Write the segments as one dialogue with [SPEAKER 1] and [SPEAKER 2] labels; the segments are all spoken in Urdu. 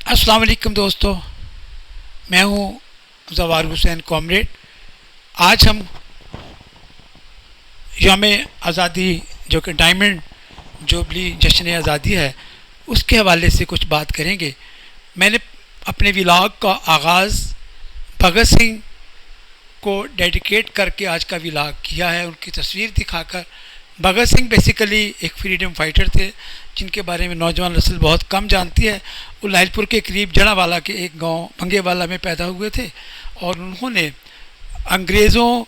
[SPEAKER 1] السلام علیکم دوستو، میں ہوں زوار حسین کامریڈ۔ آج ہم یوم آزادی جو کہ ڈائمنڈ جوبلی جشن آزادی ہے اس کے حوالے سے کچھ بات کریں گے۔ میں نے اپنے ولاگ کا آغاز بھگت سنگھ کو ڈیڈیکیٹ کر کے آج کا ولاگ کیا ہے، ان کی تصویر دکھا کر۔ بھگت سنگھ بیسیکلی ایک فریڈم فائٹر تھے جن کے بارے میں نوجوان نسل بہت کم جانتی ہے۔ وہ لائل پور کے قریب جڑا والا کے ایک گاؤں بنگے والا میں پیدا ہوئے تھے، اور انہوں نے انگریزوں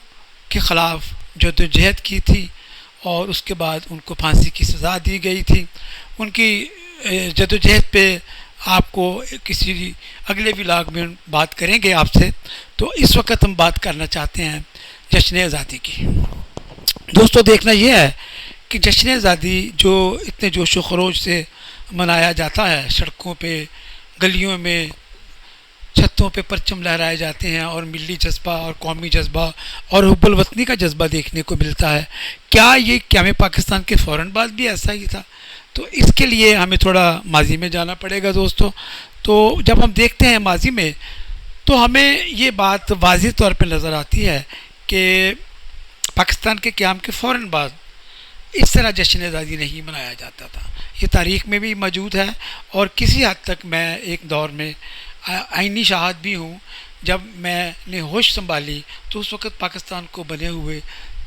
[SPEAKER 1] کے خلاف جدوجہد کی تھی، اور اس کے بعد ان کو پھانسی کی سزا دی گئی تھی۔ ان کی جدوجہد پہ آپ کو کسی اگلے ولاگ میں بات کریں گے آپ سے۔ تو اس وقت ہم بات کرنا چاہتے ہیں جشن آزادی کی۔ دوستو، دیکھنا یہ ہے کہ جشن آزادی جو اتنے جوش و خروش سے منایا جاتا ہے، سڑکوں پہ، گلیوں میں، چھتوں پہ پرچم لہرائے جاتے ہیں، اور ملی جذبہ اور قومی جذبہ اور حب الوطنی کا جذبہ دیکھنے کو ملتا ہے۔ کیا یہ قیام پاکستان کے فوراً بعد بھی ایسا ہی تھا؟ تو اس کے لیے ہمیں تھوڑا ماضی میں جانا پڑے گا دوستو۔ تو جب ہم دیکھتے ہیں ماضی میں تو ہمیں یہ بات واضح طور پہ نظر آتی ہے کہ پاکستان کے قیام کے فوراً بعد اس طرح جشن آزادی نہیں منایا جاتا تھا۔ یہ تاریخ میں بھی موجود ہے، اور کسی حد تک میں ایک دور میں عینی شاہد بھی ہوں۔ جب میں نے ہوش سنبھالی تو اس وقت پاکستان کو بنے ہوئے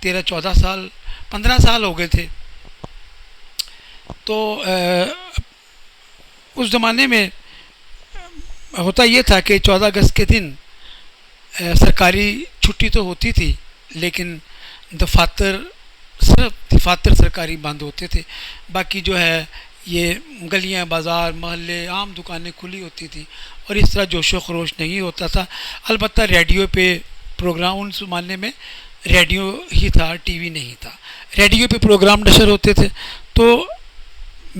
[SPEAKER 1] 15 سال ہو گئے تھے۔ تو اس زمانے میں ہوتا یہ تھا کہ 14 اگست کے دن سرکاری چھٹی تو ہوتی تھی، لیکن دفاتر سرکاری بند ہوتے تھے۔ باقی جو ہے یہ گلیاں، بازار، محلے، عام دکانیں کھلی ہوتی تھیں، اور اس طرح جوش و خروش نہیں ہوتا تھا۔ البتہ ریڈیو پہ پروگرام، ان زمانے میں ریڈیو ہی تھا، ٹی وی نہیں تھا، ریڈیو پہ پروگرام نشر ہوتے تھے۔ تو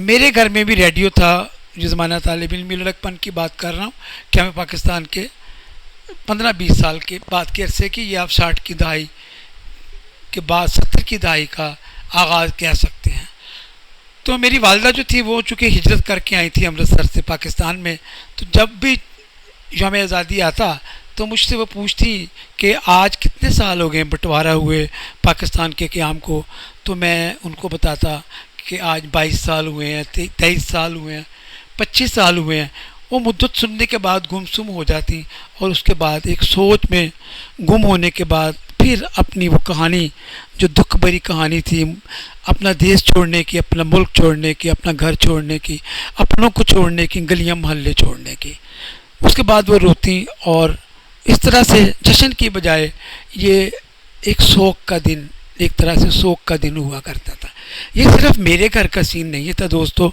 [SPEAKER 1] میرے گھر میں بھی ریڈیو تھا۔ جو زمانہ طالب علمی لڑکپن کی بات کر رہا ہوں، کیا میں پاکستان کے 15-20 سال کے بعد کے عرصے کی، یا آپ 60 کی دہائی کے بعد 70 کی دہائی کا آغاز کہہ سکتے ہیں۔ تو میری والدہ جو تھی وہ چونکہ ہجرت کر کے آئی تھی امرتسر سے پاکستان میں، تو جب بھی یوم آزادی آتا تو مجھ سے وہ پوچھتی کہ آج کتنے سال ہو گئے بٹوارا ہوئے پاکستان کے قیام کو؟ تو میں ان کو بتاتا کہ آج 22 سال ہوئے ہیں، 23 سال ہوئے ہیں، 25 سال ہوئے ہیں۔ وہ مدت سننے کے بعد گمسم ہو جاتی، اور اس کے بعد ایک سوچ میں گم ہونے کے بعد پھر اپنی وہ کہانی، جو دکھ بھری کہانی تھی، اپنا دیش چھوڑنے کی، اپنا ملک چھوڑنے کی، اپنا گھر چھوڑنے کی، اپنوں کو چھوڑنے کی، گلیاں محلے چھوڑنے کی، اس کے بعد وہ روتی۔ اور اس طرح سے جشن کی بجائے یہ ایک سوگ کا دن، ایک طرح سے سوگ کا دن ہوا کرتا تھا۔ یہ صرف میرے گھر کا سین نہیں تھا دوستو۔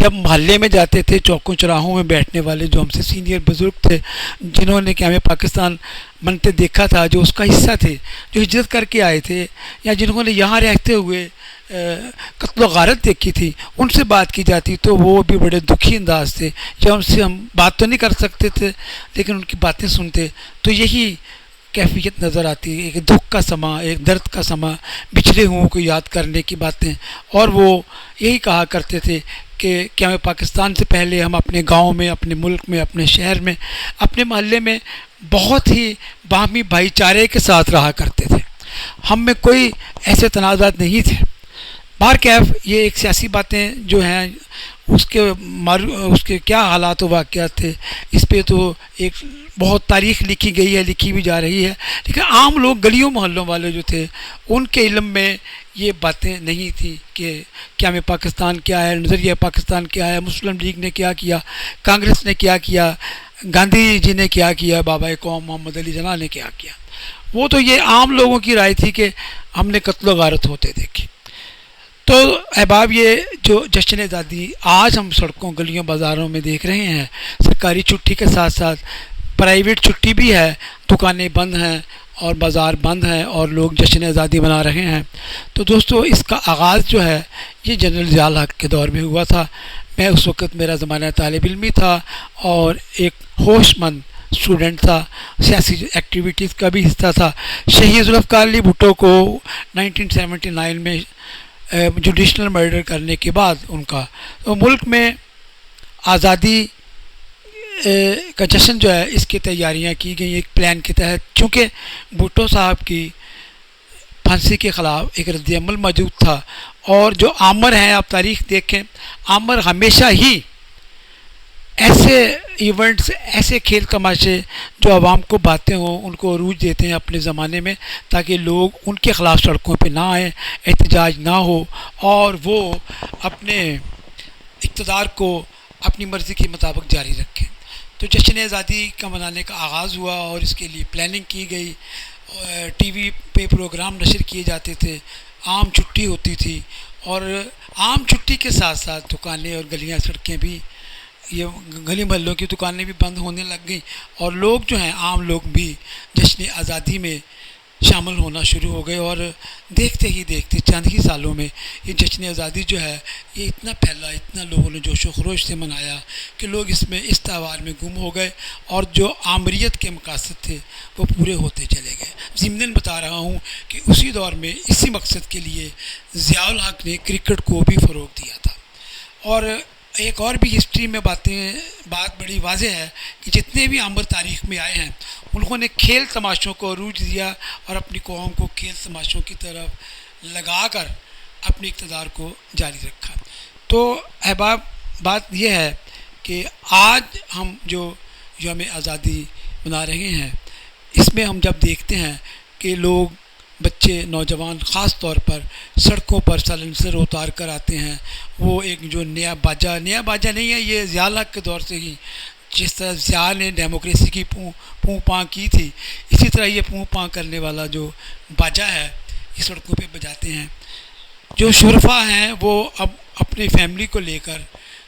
[SPEAKER 1] جب محلے میں جاتے تھے، چوکوں چراہوں میں بیٹھنے والے جو ہم سے سینئر بزرگ تھے، جنہوں نے قیام پاکستان بنتے دیکھا تھا، جو اس کا حصہ تھے، جو ہجرت کر کے آئے تھے، یا جنہوں نے یہاں رہتے ہوئے قتل و غارت دیکھی تھی، ان سے بات کی جاتی تو وہ بھی بڑے دکھی انداز تھے۔ جب ان سے ہم بات تو نہیں کر سکتے تھے، لیکن ان کی باتیں سنتے تو یہی کیفیت نظر آتی ہے، ایک دکھ کا سما، ایک درد کا سما، بچھڑے ہوں کو یاد کرنے کی باتیں۔ اور وہ یہی کہا کرتے تھے کہ قیام پاکستان سے پہلے ہم اپنے گاؤں میں، اپنے ملک میں، اپنے شہر میں، اپنے محلے میں بہت ہی باہمی بھائی چارے کے ساتھ رہا کرتے تھے۔ ہم میں کوئی ایسے تنازعات نہیں تھے۔ بہرکیف یہ ایک سیاسی باتیں جو ہیں، اس کے کیا حالات و واقعات تھے، اس پہ تو ایک بہت تاریخ لکھی گئی ہے، لکھی بھی جا رہی ہے، لیکن عام لوگ، گلیوں محلوں والے جو تھے، ان کے علم میں یہ باتیں نہیں تھیں کہ قیام پاکستان کیا ہے، نظریہ پاکستان کیا ہے، مسلم لیگ نے کیا کیا، کانگریس نے کیا کیا، گاندھی جی نے کیا کیا، بابا قوم محمد علی جناح نے کیا کیا۔ وہ تو یہ عام لوگوں کی رائے تھی کہ ہم نے قتل و غارت ہوتے دیکھی۔ تو احباب، یہ جو جشن آزادی آج ہم سڑکوں، گلیوں، بازاروں میں دیکھ رہے ہیں، سرکاری چھٹی کے ساتھ ساتھ پرائیویٹ چھٹی بھی ہے، دکانیں بند ہیں اور بازار بند ہیں، اور لوگ جشن آزادی منا رہے ہیں۔ تو دوستو، اس کا آغاز جو ہے یہ جنرل ضیاء الحق کے دور میں ہوا تھا۔ میں اس وقت، میرا زمانہ طالب علمی تھا، اور ایک ہوش مند اسٹوڈنٹ تھا، سیاسی ایکٹیویٹیز کا بھی حصہ تھا۔ شہید ذوالفقار علی بھٹو کو 1979 میں جوڈیشنل مرڈر کرنے کے بعد ان کا ملک میں آزادی کا جشن جو ہے اس کی تیاریاں کی گئی ایک پلان کے تحت، چونکہ بھٹو صاحب کی پھانسی کے خلاف ایک رد عمل موجود تھا، اور جو عامر ہیں آپ تاریخ دیکھیں، عامر ہمیشہ ہی ایسے ایونٹس، ایسے کھیل تماشے جو عوام کو باتیں ہوں ان کو عروج دیتے ہیں اپنے زمانے میں، تاکہ لوگ ان کے خلاف سڑکوں پہ نہ آئیں، احتجاج نہ ہو، اور وہ اپنے اقتدار کو اپنی مرضی کے مطابق جاری رکھیں۔ تو جشن آزادی کا منانے کا آغاز ہوا اور اس کے لیے پلاننگ کی گئی، ٹی وی پہ پروگرام نشر کیے جاتے تھے، عام چھٹی ہوتی تھی، اور عام چھٹی کے ساتھ ساتھ دکانیں اور گلیاں سڑکیں بھی، یہ گلی محلوں کی دکانیں بھی بند ہونے لگ گئیں، اور لوگ جو ہیں عام لوگ بھی جشن آزادی میں شامل ہونا شروع ہو گئے، اور دیکھتے ہی دیکھتے چند ہی سالوں میں یہ جشن آزادی جو ہے یہ اتنا پھیلا، اتنا لوگوں نے جوش و خروش سے منایا کہ لوگ اس میں اس تہوار میں گم ہو گئے، اور جو آمریت کے مقاصد تھے وہ پورے ہوتے چلے گئے۔ ضمناً بتا رہا ہوں کہ اسی دور میں اسی مقصد کے لیے ضیاء الحق نے کرکٹ کو بھی فروغ دیا تھا۔ اور ایک اور بھی ہسٹری میں بات بڑی واضح ہے کہ جتنے بھی عامر تاریخ میں آئے ہیں انہوں نے کھیل تماشوں کو عروج دیا اور اپنی قوم کو کھیل تماشوں کی طرف لگا کر اپنی اقتدار کو جاری رکھا۔ تو احباب، بات یہ ہے کہ آج ہم جو یوم آزادی منا رہے ہیں، اس میں ہم جب دیکھتے ہیں کہ لوگ، بچے، نوجوان خاص طور پر سڑکوں پر سائلنسر اتار کر آتے ہیں، وہ ایک جو نیا باجا نہیں ہے، یہ ضیاء الحق کے دور سے ہی جس طرح ضیاء نے ڈیموکریسی کی پوں پاں کی تھی، اسی طرح یہ پوں پاں کرنے والا جو باجا ہے یہ سڑکوں پہ بجاتے ہیں۔ جو شرفا ہیں وہ اب اپنی فیملی کو لے کر،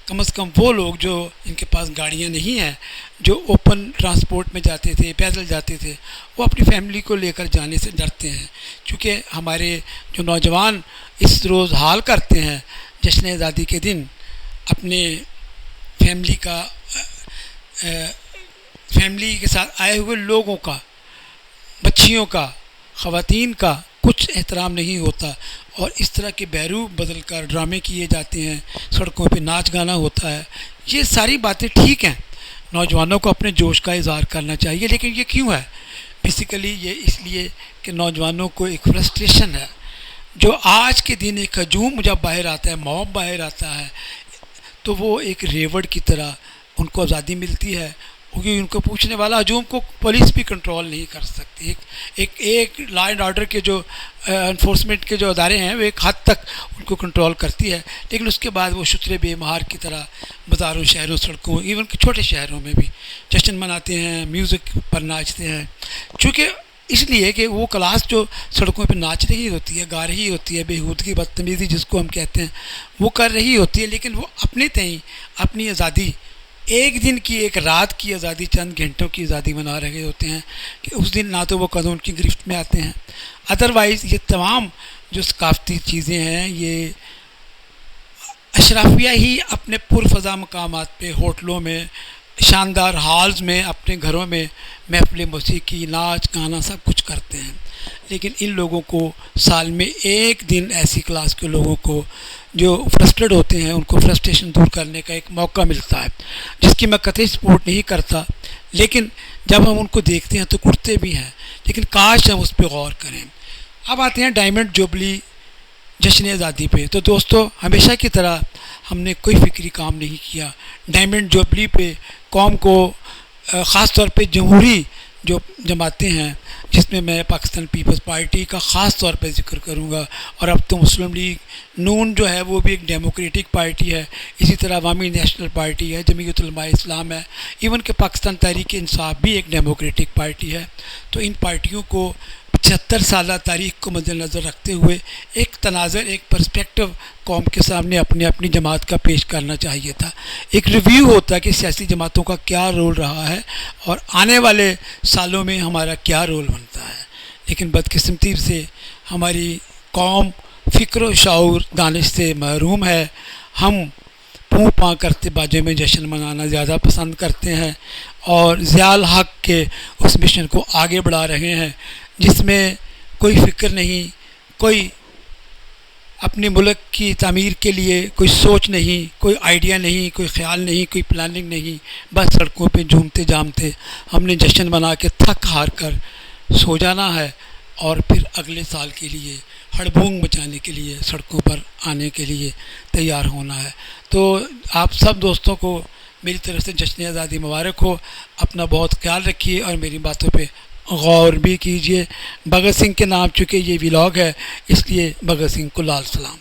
[SPEAKER 1] کم از کم وہ لوگ جو ان کے پاس گاڑیاں نہیں ہیں، جو اوپن ٹرانسپورٹ میں جاتے تھے، پیدل جاتے تھے، وہ اپنی فیملی کو لے کر جانے سے ڈرتے ہیں، چونکہ ہمارے جو نوجوان اس روز حال کرتے ہیں جشن آزادی کے دن اپنے فیملی کے ساتھ آئے ہوئے لوگوں کا، بچیوں کا، خواتین کا کچھ احترام نہیں ہوتا، اور اس طرح کے بیروب بدل کر ڈرامے کیے جاتے ہیں، سڑکوں پہ ناچ گانا ہوتا ہے۔ یہ ساری باتیں ٹھیک ہیں، نوجوانوں کو اپنے جوش کا اظہار کرنا چاہیے، لیکن یہ کیوں ہے؟ بیسیکلی یہ اس لیے کہ نوجوانوں کو ایک فرسٹریشن ہے، جو آج کے دن ایک ہجوم جب باہر آتا ہے، موب باہر آتا ہے، تو وہ ایک ریوڑ کی طرح ان کو آزادی ملتی ہے، کیونکہ ان کو پوچھنے والا ہجوم کو پولیس بھی کنٹرول نہیں کر سکتی۔ ایک لا اینڈ آرڈر کے جو انفورسمنٹ کے جو ادارے ہیں وہ ایک حد تک ان کو کنٹرول کرتی ہے، لیکن اس کے بعد وہ شترے بے مہار کی طرح بازاروں، شہروں، سڑکوں، ایون کہ چھوٹے شہروں میں بھی جشن مناتے ہیں، میوزک پر ناچتے ہیں، چونکہ اس لیے کہ وہ کلاس جو سڑکوں پہ ناچ رہی ہوتی ہے، گا رہی ہوتی ہے، بےہودگی، بدتمیزی جس کو ہم کہتے ہیں، وہ کر رہی ہوتی ہے، لیکن وہ اپنے تئیں اپنی آزادی، ایک دن کی، ایک رات کی آزادی، چند گھنٹوں کی آزادی منا رہے ہوتے ہیں کہ اس دن نہ تو وہ قانون کی گرفت میں آتے ہیں، ادروائز یہ تمام جو ثقافتی چیزیں ہیں یہ اشرافیہ ہی اپنے پرفضا مقامات پہ، ہوٹلوں میں، شاندار ہالز میں، اپنے گھروں میں محفل موسیقی، ناچ گانا سب کچھ کرتے ہیں، لیکن ان لوگوں کو سال میں ایک دن ایسی کلاس کے لوگوں کو جو فرسٹریٹ ہوتے ہیں ان کو فرسٹریشن دور کرنے کا ایک موقع ملتا ہے، جس کی میں قطعی سپورٹ نہیں کرتا، لیکن جب ہم ان کو دیکھتے ہیں تو کرتے بھی ہیں، لیکن کاش ہم اس پہ غور کریں۔ اب آتے ہیں ڈائمنڈ جوبلی جشن آزادی پہ۔ تو دوستو، ہمیشہ کی طرح ہم نے کوئی فکری کام نہیں کیا، ڈائمنڈ جوبلی پہ قوم کو، خاص طور پہ جمہوری جو جماعتیں ہیں، جس میں میں پاکستان پیپلز پارٹی کا خاص طور پہ ذکر کروں گا، اور اب تو مسلم لیگ نون جو ہے وہ بھی ایک ڈیموکریٹک پارٹی ہے، اسی طرح عوامی نیشنل پارٹی ہے، جمعیت علماء اسلام ہے، ایون کہ پاکستان تحریک انصاف بھی ایک ڈیموکریٹک پارٹی ہے۔ تو ان پارٹیوں کو 75 سالہ تاریخ کو مد نظر رکھتے ہوئے ایک تناظر، ایک پرسپیکٹو قوم کے سامنے اپنی اپنی جماعت کا پیش کرنا چاہیے تھا، ایک ریویو ہوتا ہے کہ سیاسی جماعتوں کا کیا رول رہا ہے اور آنے والے سالوں میں ہمارا کیا رول بنتا ہے، لیکن بدقسمتی سے ہماری قوم فکر و شعور، دانش سے محروم ہے۔ ہم پوں پاں کرتے باجے میں جشن منانا زیادہ پسند کرتے ہیں، اور ضیاء الحق کے اس مشن کو آگے بڑھا رہے ہیں جس میں کوئی فکر نہیں، کوئی اپنے ملک کی تعمیر کے لیے کوئی سوچ نہیں، کوئی آئیڈیا نہیں، کوئی خیال نہیں، کوئی پلاننگ نہیں، بس سڑکوں پہ جھومتے جامتے ہم نے جشن بنا کے تھک ہار کر سو جانا ہے، اور پھر اگلے سال کے لیے ہڑبونگ مچانے کے لیے سڑکوں پر آنے کے لیے تیار ہونا ہے۔ تو آپ سب دوستوں کو میری طرف سے جشن آزادی مبارک ہو۔ اپنا بہت خیال رکھیے اور میری باتوں پہ غور بھی کیجیے۔ بھگت سنگھ کے نام چونکہ یہ ولاگ ہے، اس لیے بھگت سنگھ کو لال سلام۔